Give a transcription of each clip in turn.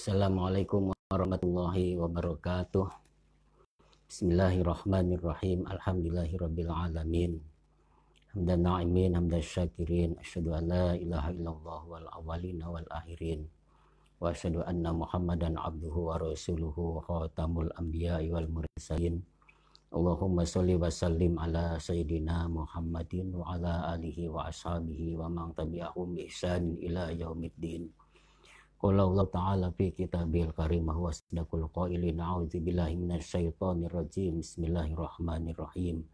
Assalamualaikum warahmatullahi wabarakatuh. Bismillahirrahmanirrahim. Alhamdulillahirabbil alamin. Hamdan na'imin, hamdan syakirin. Asyhadu an la ilaha illallah wal awwalin wal akhirin. Wa asyhadu anna Muhammadan abduhu wa rasuluhu khatamul anbiya'i wal mursalin. Allahumma sholli wa sallim ala sayyidina Muhammadin wa ala alihi wa ashabihi wa man tabi'ahum bi ihsanin ila yaumiddin. Qala Allah Ta'ala fi kitabil karim wa sadaqul qailin a'udzu billahi minasyaitonir rajim. Bismillahirrahmanirrahim.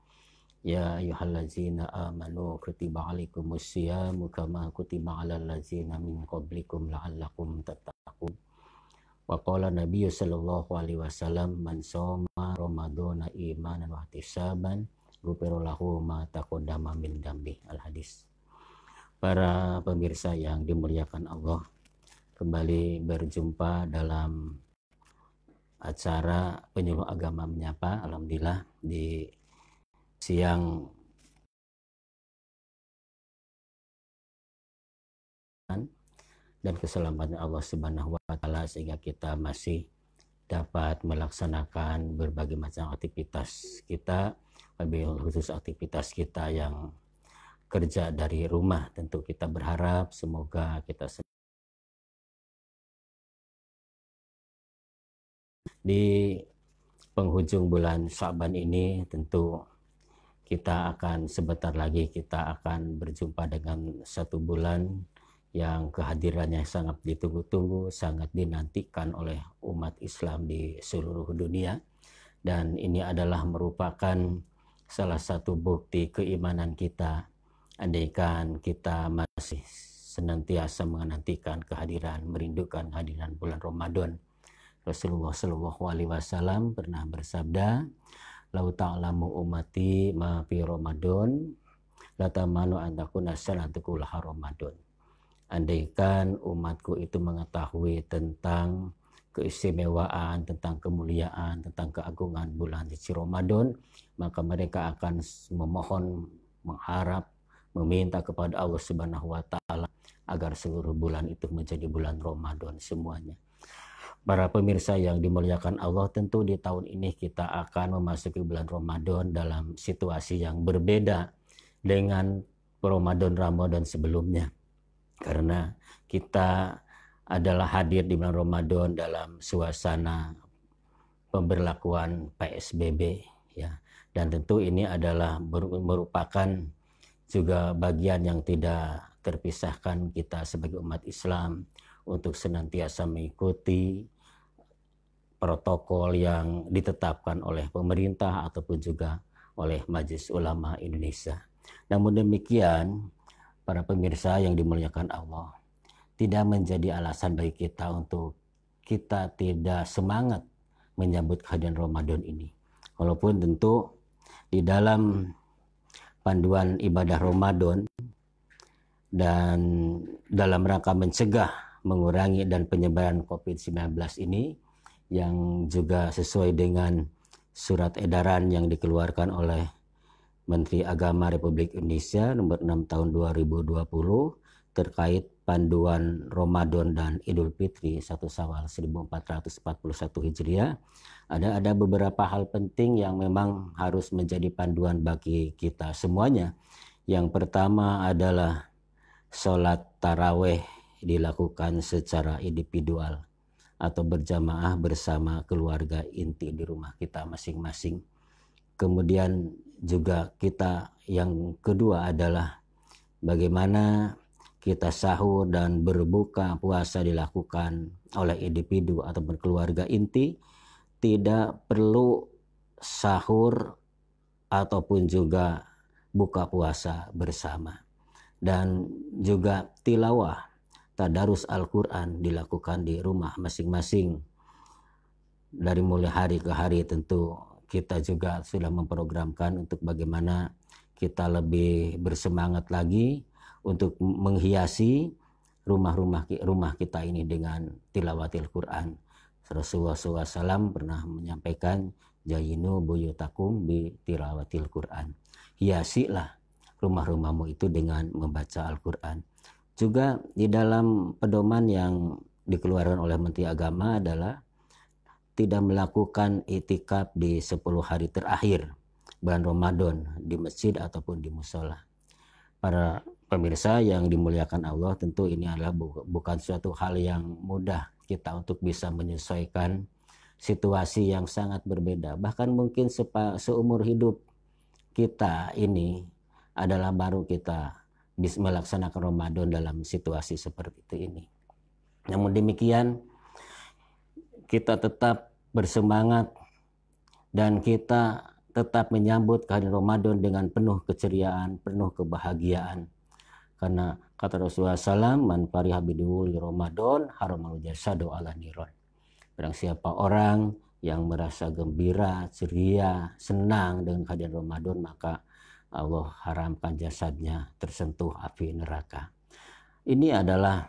Ya ayyuhallazina amanu kutiba alaikumus syiyamu kama kutiba alal ladzina min qablikum la'allakum tattaqun. Wa qala Nabi sallallahu alaihi wasallam man shoma ramadhana imanan wa ihtisaban ghufira lahu ma taqaddama min dambi. Al hadis. Para pemirsa yang dimuliakan Allah, kembali berjumpa dalam acara Penyuluh Agama Menyapa. Alhamdulillah di siang dan keselamatan Allah Subhanahu wa taala sehingga kita masih dapat melaksanakan berbagai macam aktivitas kita, lebih khusus aktivitas kita yang kerja dari rumah. Tentu kita berharap semoga kita di penghujung bulan Sya'ban ini tentu kita akan sebentar lagi kita akan berjumpa dengan satu bulan yang kehadirannya sangat ditunggu-tunggu, sangat dinantikan oleh umat Islam di seluruh dunia, dan ini adalah merupakan salah satu bukti keimanan kita andaikan kita masih senantiasa menantikan kehadiran, merindukan kehadiran bulan Ramadan. Rasulullah Shallallahu Alaihi Wasallam pernah bersabda, "Lau ta'lamu ummati ma fi Ramadan, latamanu an takuna sanatukum laha Ramadan." Andaikan umatku itu mengetahui tentang keistimewaan, tentang kemuliaan, tentang keagungan bulan suci Ramadan, maka mereka akan memohon, mengharap, meminta kepada Allah Subhanahu wa taala agar seluruh bulan itu menjadi bulan Ramadan semuanya. Para pemirsa yang dimuliakan Allah, tentu di tahun ini kita akan memasuki bulan Ramadan dalam situasi yang berbeda dengan Ramadan sebelumnya. Karena kita adalah hadir di bulan Ramadan dalam suasana pemberlakuan PSBB, ya. Dan tentu ini adalah merupakan juga bagian yang tidak terpisahkan kita sebagai umat Islam untuk senantiasa mengikuti protokol yang ditetapkan oleh pemerintah ataupun juga oleh Majelis Ulama Indonesia. Namun demikian, para pemirsa yang dimuliakan Allah, tidak menjadi alasan bagi kita untuk kita tidak semangat menyambut kehadiran Ramadan ini. Walaupun tentu di dalam panduan ibadah Ramadan dan dalam rangka mencegah, mengurangi dan penyebaran COVID-19 ini, yang juga sesuai dengan surat edaran yang dikeluarkan oleh Menteri Agama Republik Indonesia nomor 6 tahun 2020 terkait panduan Ramadan dan Idul Fitri 1 Syawal 1441 Hijriah. Ada beberapa hal penting yang memang harus menjadi panduan bagi kita semuanya. Yang pertama adalah sholat taraweh dilakukan secara individual atau berjamaah bersama keluarga inti di rumah kita masing-masing. Kemudian juga kita yang kedua adalah bagaimana kita sahur dan berbuka puasa dilakukan oleh individu atau keluarga inti, tidak perlu sahur ataupun juga buka puasa bersama. Dan juga tilawah tadarus Al-Quran dilakukan di rumah masing-masing. Dari mulai hari ke hari tentu kita juga sudah memprogramkan untuk bagaimana kita lebih bersemangat lagi untuk menghiasi rumah kita ini dengan tilawatil Quran. Rasulullah SAW pernah menyampaikan, "Jayinu buyutakum bi tilawatil Quran." Hiasilah rumah-rumahmu itu dengan membaca Al-Quran. Juga di dalam pedoman yang dikeluarkan oleh Menteri Agama adalah tidak melakukan itikaf di 10 hari terakhir bulan Ramadan di masjid ataupun di musola. Para pemirsa yang dimuliakan Allah, tentu ini adalah bukan suatu hal yang mudah kita untuk bisa menyesuaikan situasi yang sangat berbeda. Bahkan mungkin seumur hidup kita ini adalah baru kita bisa melaksanakan Ramadan dalam situasi seperti ini. Namun demikian, kita tetap bersemangat dan kita tetap menyambut kehadiran Ramadan dengan penuh keceriaan, penuh kebahagiaan. Karena kata Rasulullah SAW, man fariha bidul Ramadan haramal jasadu ala niron. Barang siapa orang yang merasa gembira, ceria, senang dengan kehadiran Ramadan, maka Allah haramkan jasadnya tersentuh api neraka. Ini adalah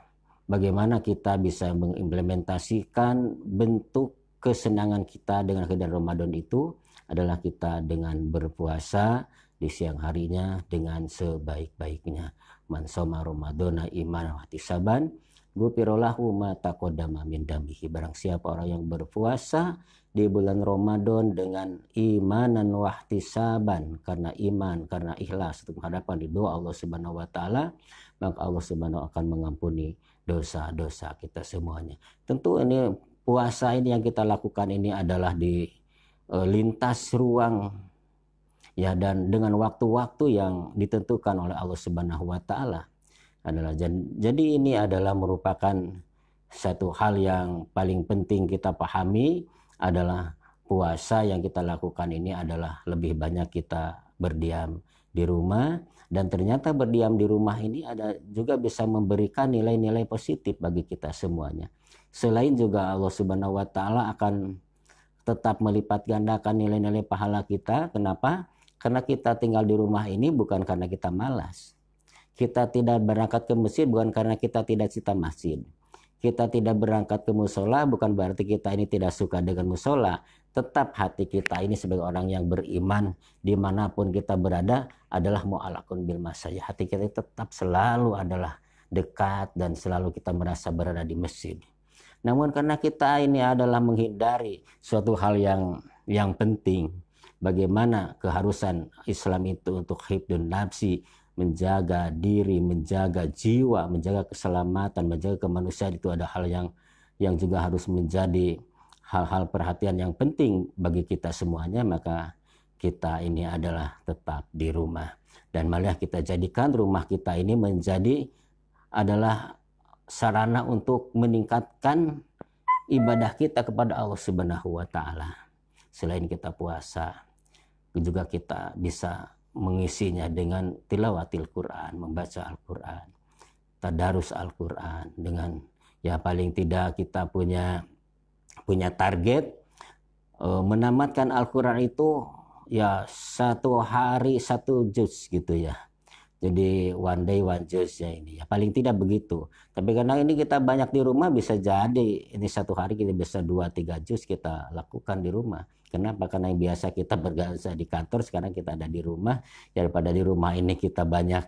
bagaimana kita bisa mengimplementasikan bentuk kesenangan kita dengan kehadiran Ramadan itu adalah kita dengan berpuasa di siang harinya dengan sebaik-baiknya. Man shoma Ramadhana imanan wa ihtisaban ghufira lahu ma taqaddama min dambihi. Barang siapa orang yang berpuasa di bulan Ramadan dengan imanan wa ihtisaban, karena iman, karena ikhlas untuk menghadapkan ridho Allah Subhanahu wa taala, maka Allah Subhanahu akan mengampuni dosa-dosa kita semuanya. Tentu ini puasa ini yang kita lakukan ini adalah di lintas ruang ya, dan dengan waktu-waktu yang ditentukan oleh Allah Subhanahu wa taala adalah, jadi ini adalah merupakan satu hal yang paling penting kita pahami adalah puasa yang kita lakukan ini adalah lebih banyak kita berdiam di rumah, dan ternyata berdiam di rumah ini ada juga bisa memberikan nilai-nilai positif bagi kita semuanya. Selain juga Allah Subhanahu wa taala akan tetap melipat gandakan nilai-nilai pahala kita. Kenapa? Karena kita tinggal di rumah ini bukan karena kita malas. Kita tidak berangkat ke masjid bukan karena kita tidak cinta masjid. Kita tidak berangkat ke musola bukan berarti kita ini tidak suka dengan musola. Tetap hati kita ini sebagai orang yang beriman dimanapun kita berada adalah mu'alaqun bil masajid. Hati kita tetap selalu adalah dekat dan selalu kita merasa berada di masjid. Namun karena kita ini adalah menghindari suatu hal yang penting, bagaimana keharusan Islam itu untuk hifdzun nafsi, menjaga diri, menjaga jiwa, menjaga keselamatan, menjaga kemanusiaan, itu ada hal yang juga harus menjadi hal-hal perhatian yang penting bagi kita semuanya. Maka kita ini adalah tetap di rumah, dan malah kita jadikan rumah kita ini menjadi adalah sarana untuk meningkatkan ibadah kita kepada Allah Subhanahu wa taala. Selain kita puasa, juga kita bisa mengisinya dengan tilawatil Quran, membaca Al-Quran, tadarus Al-Quran, dengan ya paling tidak kita punya target menamatkan Al-Quran itu ya 1 hari 1 juz gitu ya. Jadi one day one juz ya ini ya, paling tidak begitu. Tapi karena ini kita banyak di rumah, bisa jadi ini 1 hari kita bisa 2-3 juz kita lakukan di rumah. Kenapa? Karena yang biasa kita bergaza di kantor, sekarang kita ada di rumah. Daripada di rumah ini kita banyak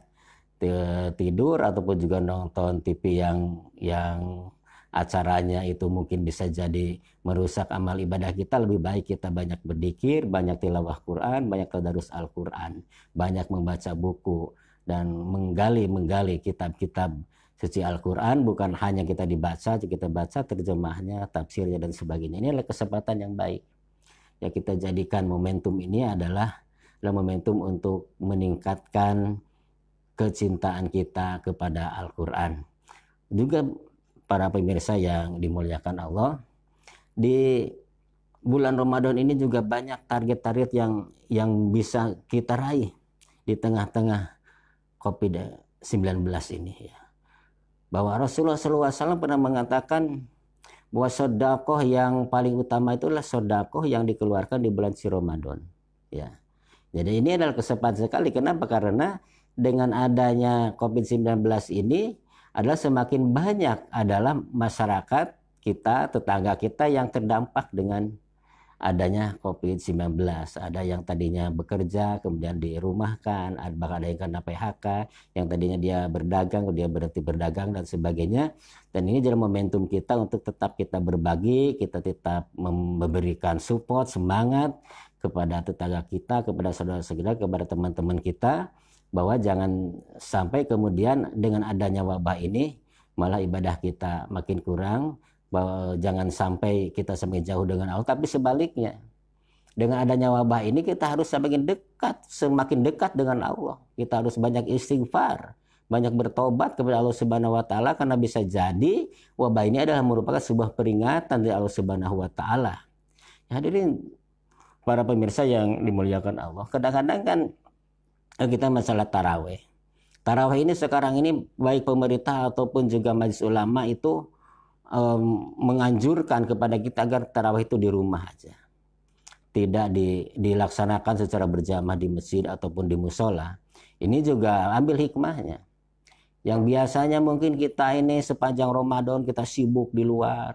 tidur ataupun juga nonton TV yang acaranya itu mungkin bisa jadi merusak amal ibadah kita. Lebih baik kita banyak berzikir, banyak tilawah Quran, banyak tadarus Al-Quran, banyak membaca buku dan menggali kitab-kitab suci Al-Quran. Bukan hanya kita baca terjemahnya, tafsirnya dan sebagainya. Ini adalah kesempatan yang baik. Ya, kita jadikan momentum ini adalah momentum untuk meningkatkan kecintaan kita kepada Al-Quran. Juga para pemirsa yang dimuliakan Allah, di bulan Ramadan ini juga banyak target-target yang bisa kita raih di tengah-tengah COVID-19 ini ya. Bahwa Rasulullah SAW pernah mengatakan bahwa sedekah yang paling utama itulah sedekah yang dikeluarkan di bulan si Ramadan ya. Jadi ini adalah kesempatan sekali. Kenapa? Karena dengan adanya COVID-19 ini adalah semakin banyak adalah masyarakat kita, tetangga kita yang terdampak dengan adanya COVID-19. Ada yang tadinya bekerja kemudian dirumahkan, bahkan ada yang kena PHK, yang tadinya dia berdagang dia berhenti berdagang dan sebagainya. Dan ini jadi momentum kita untuk tetap kita berbagi, kita tetap memberikan support, semangat kepada tetangga kita, kepada saudara-saudara, kepada teman-teman kita, bahwa jangan sampai kemudian dengan adanya wabah ini malah ibadah kita makin kurang, bahwa jangan sampai kita semakin jauh dengan Allah, tapi sebaliknya dengan adanya wabah ini kita harus semakin dekat dengan Allah. Kita harus banyak istighfar, banyak bertobat kepada Allah Subhanahu wa taala, karena bisa jadi wabah ini adalah merupakan sebuah peringatan dari Allah Subhanahu wa taala. Hadirin para pemirsa yang dimuliakan Allah, kadang-kadang kan kita masalah taraweh. Taraweh ini sekarang ini baik pemerintah ataupun juga majelis ulama itu menganjurkan kepada kita agar tarawih itu di rumah aja, tidak dilaksanakan secara berjamaah di masjid ataupun di musola. Ini juga ambil hikmahnya. Yang biasanya mungkin kita ini sepanjang Ramadan kita sibuk di luar,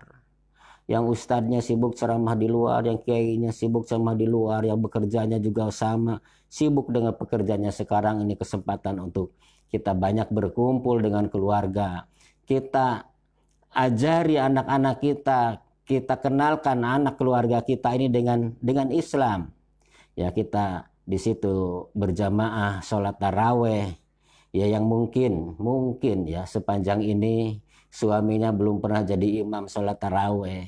yang ustadznya sibuk ceramah di luar, yang kiainya sibuk ceramah di luar, yang bekerjanya juga sama sibuk dengan pekerjaannya. Sekarang ini kesempatan untuk kita banyak berkumpul dengan keluarga, kita ajari anak-anak kita kenalkan anak keluarga kita ini dengan Islam. Ya, kita di situ berjamaah sholat taraweh. Ya, yang mungkin ya sepanjang ini suaminya belum pernah jadi imam sholat taraweh,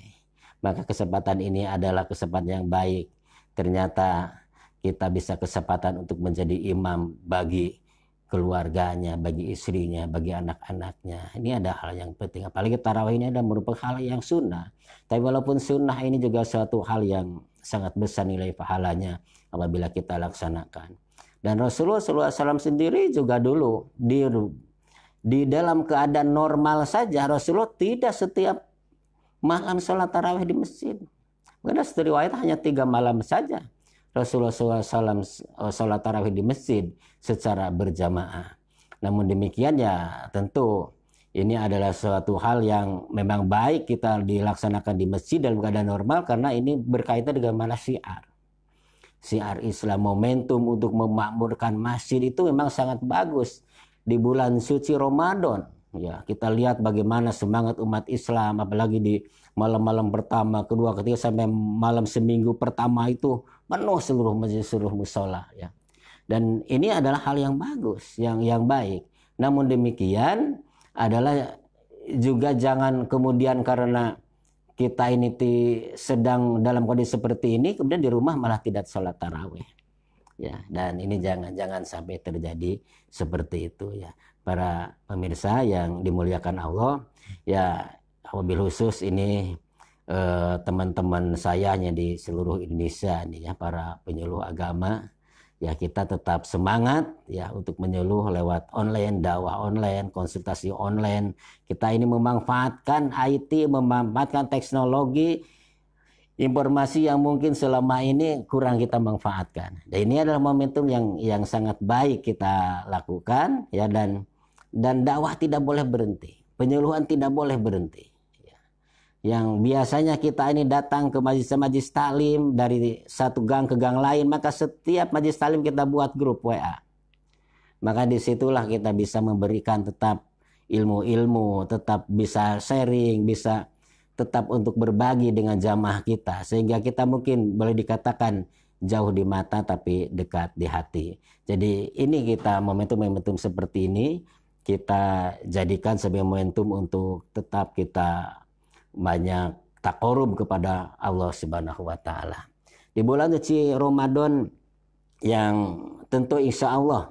maka kesempatan ini adalah kesempatan yang baik. Ternyata kita bisa kesempatan untuk menjadi imam bagi keluarganya, bagi istrinya, bagi anak-anaknya. Ini ada hal yang penting. Apalagi tarawih ini ada merupakan hal yang sunnah. Tapi walaupun sunnah, ini juga suatu hal yang sangat besar nilai pahalanya apabila kita laksanakan. Dan Rasulullah SAW sendiri juga dulu di dalam keadaan normal saja Rasulullah tidak setiap malam sholat tarawih di masjid. Karena riwayat hanya 3 malam saja Rasulullah SAW sholat tarawih di masjid secara berjamaah. Namun demikian ya tentu ini adalah suatu hal yang memang baik kita dilaksanakan di masjid dalam keadaan normal, karena ini berkaitan dengan mana syiar Islam. Momentum untuk memakmurkan masjid itu memang sangat bagus di bulan suci Ramadan. Ya, kita lihat bagaimana semangat umat Islam, apalagi di malam-malam pertama, kedua, ketiga, sampai malam seminggu pertama itu penuh seluruh masjid, seluruh musola. Ya. Dan ini adalah hal yang bagus, yang baik. Namun demikian adalah juga jangan kemudian karena kita ini sedang dalam kondisi seperti ini, kemudian di rumah malah tidak sholat tarawih. Ya, dan ini jangan sampai terjadi seperti itu ya. Para pemirsa yang dimuliakan Allah, ya wabil khusus ini teman-teman saya di seluruh Indonesia nih ya, para penyuluh agama, ya kita tetap semangat ya untuk menyuluh lewat online, dakwah online, konsultasi online. Kita ini memanfaatkan IT, memanfaatkan teknologi, informasi yang mungkin selama ini kurang kita manfaatkan. Dan ini adalah momentum yang sangat baik kita lakukan ya, dan dakwah tidak boleh berhenti, penyuluhan tidak boleh berhenti. Yang biasanya kita ini datang ke majelis taklim dari satu gang ke gang lain, maka setiap majelis taklim kita buat grup WA. Maka disitulah kita bisa memberikan tetap ilmu-ilmu, tetap bisa sharing, bisa tetap untuk berbagi dengan jamaah kita, sehingga kita mungkin boleh dikatakan jauh di mata tapi dekat di hati. Jadi ini kita momentum-momentum seperti ini kita jadikan sebagai momentum untuk tetap kita banyak taqarrub kepada Allah Subhanahu wa taala. Di bulan suci Ramadan yang tentu insya Allah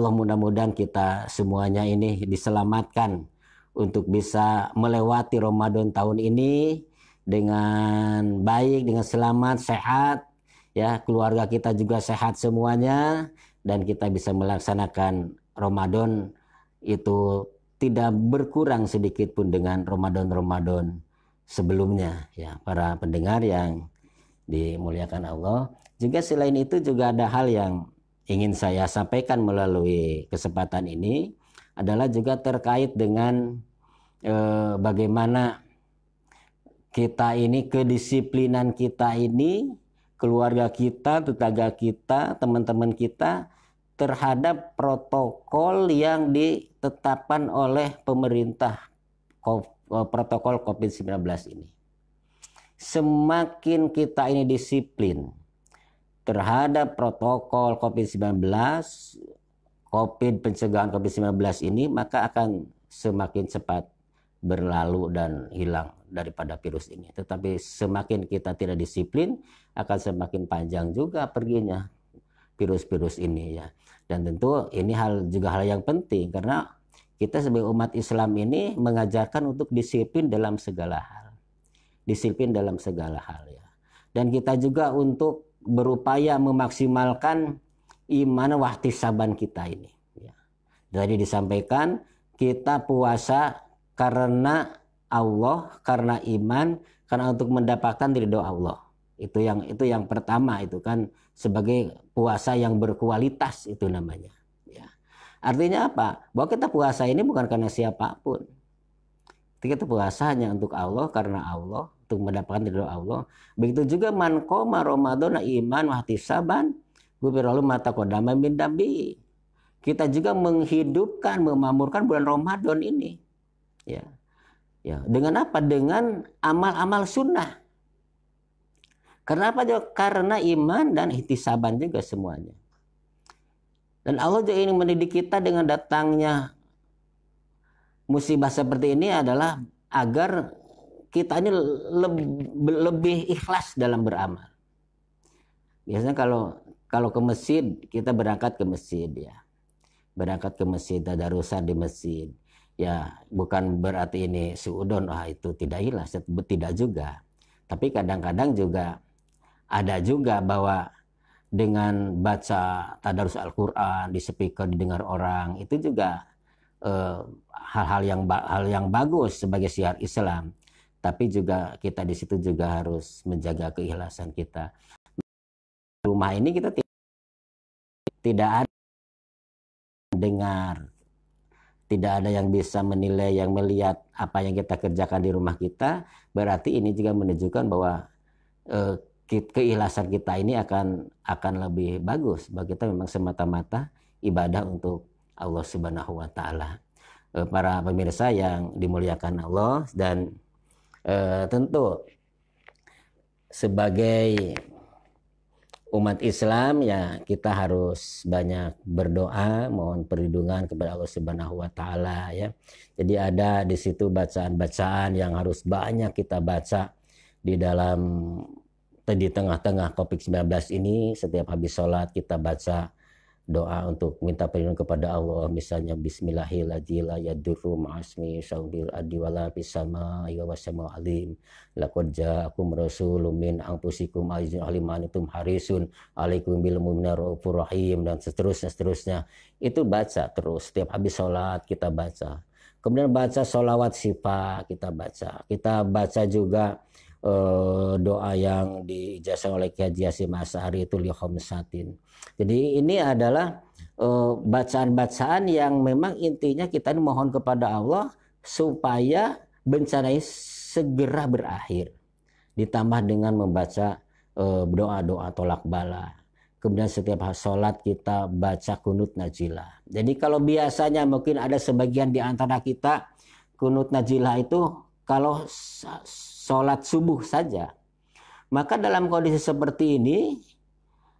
mudah-mudahan kita semuanya ini diselamatkan untuk bisa melewati Ramadan tahun ini dengan baik, dengan selamat, sehat ya, keluarga kita juga sehat semuanya, dan kita bisa melaksanakan Ramadan itu tidak berkurang sedikit pun dengan Ramadan sebelumnya ya, para pendengar yang dimuliakan Allah. Juga selain itu juga ada hal yang ingin saya sampaikan melalui kesempatan ini, adalah juga terkait dengan bagaimana kita ini, kedisiplinan kita ini, keluarga kita, tetangga kita, teman-teman kita terhadap protokol yang ditetapkan oleh pemerintah, protokol COVID-19 ini. Semakin kita ini disiplin terhadap protokol COVID-19, pencegahan COVID-19 ini, maka akan semakin cepat berlalu dan hilang daripada virus ini. Tetapi semakin kita tidak disiplin, akan semakin panjang juga perginya virus-virus ini ya. Dan tentu ini juga hal yang penting, karena kita sebagai umat Islam ini mengajarkan untuk disiplin dalam segala hal. Disiplin dalam segala hal ya. Dan kita juga untuk berupaya memaksimalkan iman wahtisaban kita ini ya. Jadi disampaikan kita puasa karena Allah, karena iman, karena untuk mendapatkan ridho Allah. Itu yang pertama, itu kan sebagai puasa yang berkualitas itu namanya ya. Artinya apa? Bahwa kita puasa ini bukan karena siapapun. Kita puasa hanya untuk Allah, karena Allah, untuk mendapatkan ridho Allah. Begitu juga man qoma Ramadan iman wahtisaban ghufira lahu ma taqaddama min dambi. Kita juga menghidupkan, memamurkan bulan Ramadan ini. Ya. Ya, dengan apa? Dengan amal-amal sunnah. Karena apa? Karena iman dan ihtisaban juga semuanya. Dan Allah juga ingin mendidik kita dengan datangnya musibah seperti ini adalah agar kita ini lebih ikhlas dalam beramal. Biasanya kalau ke masjid, kita berangkat ke masjid ya. Berangkat ke masjid, tadarusan di masjid. Ya, bukan berarti ini suudon, itu tidak ikhlas, tidak juga. Tapi kadang-kadang juga ada juga bahwa dengan baca tadarus Al-Quran di speaker, didengar orang, itu juga hal yang bagus sebagai syiar Islam. Tapi juga kita di situ juga harus menjaga keikhlasan kita. Rumah ini kita tidak ada dengar, tidak ada yang bisa menilai, yang melihat apa yang kita kerjakan di rumah kita. Berarti ini juga menunjukkan bahwa keikhlasan kita ini akan lebih bagus. Bahwa kita memang semata-mata ibadah untuk Allah Subhanahu wa Ta'ala. Para pemirsa yang dimuliakan Allah, dan tentu sebagai umat Islam ya, kita harus banyak berdoa, mohon perlindungan kepada Allah Subhanahu wa Ta'ala ya. Jadi ada di situ bacaan-bacaan yang harus banyak kita baca di tengah-tengah COVID-19 ini. Setiap habis sholat kita baca doa untuk minta perlindungan kepada Allah, misalnya bismillahirrahmanirrahim, la yadurru ma'asmi syaubil adi wala bisama ya wasama alim, laqad ja'akum rasulun min anfusikum azizun alimanitum harisun alaikum bil mu'minina raufur rahim, dan seterusnya. Itu baca terus setiap habis sholat kita baca. Kemudian baca sholawat syifa kita baca juga doa yang diijazah oleh Kiai Haji Hasyim Asy'ari itu li khamsatin. Jadi ini adalah bacaan-bacaan yang memang intinya kita mohon kepada Allah supaya bencana ini segera berakhir. Ditambah dengan membaca doa-doa tolak bala. Kemudian setiap sholat kita baca kunut najilah. Jadi kalau biasanya mungkin ada sebagian di antara kita kunut najilah itu kalau sholat subuh saja. Maka dalam kondisi seperti ini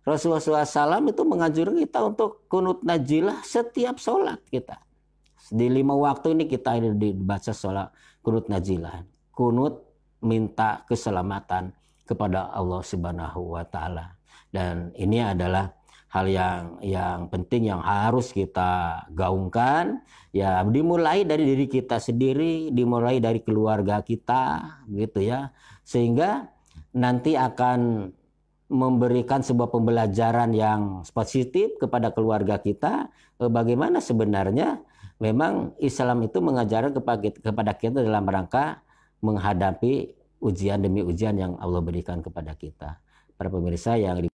Rasulullah SAW itu menganjurkan kita untuk kunut najilah setiap sholat kita. Di 5 waktu ini kita dibaca sholat kunut najilah. Kunut minta keselamatan kepada Allah Subhanahu wa Ta'ala. Dan ini adalah hal yang penting yang harus kita gaungkan ya, dimulai dari diri kita sendiri, dimulai dari keluarga kita gitu ya, sehingga nanti akan memberikan sebuah pembelajaran yang positif kepada keluarga kita bagaimana sebenarnya memang Islam itu mengajarkan kepada kita dalam rangka menghadapi ujian demi ujian yang Allah berikan kepada kita. Para pemirsa yang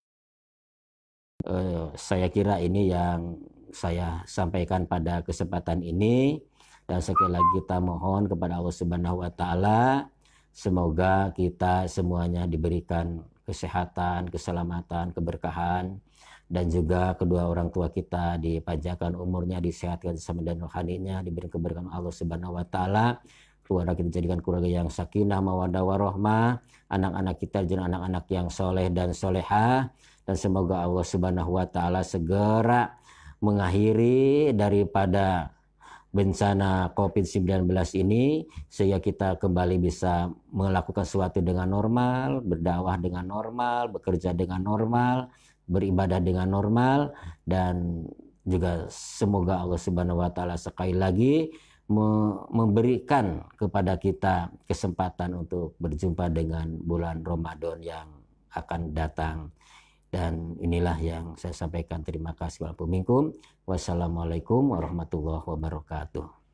saya kira ini yang saya sampaikan pada kesempatan ini, dan sekali lagi kita mohon kepada Allah Subhanahu wa Ta'ala Semoga kita semuanya diberikan kesehatan, keselamatan, keberkahan, dan juga kedua orang tua kita dipanjangkan umurnya, disehatkan sama dan rohaninya, diberi keberkahan Allah Subhanahu wa taala. Keluarga kita jadikan keluarga yang sakinah, mawaddah warahmah, anak-anak kita jadi anak-anak yang soleh dan solehah, dan semoga Allah Subhanahu wa taala segera mengakhiri daripada bencana COVID-19 ini, sehingga kita kembali bisa melakukan sesuatu dengan normal, berdakwah dengan normal, bekerja dengan normal, beribadah dengan normal, dan juga semoga Allah Subhanahu wa taala sekali lagi memberikan kepada kita kesempatan untuk berjumpa dengan bulan Ramadan yang akan datang. Dan inilah yang saya sampaikan. Terima kasih. Wassalamualaikum warahmatullahi wabarakatuh.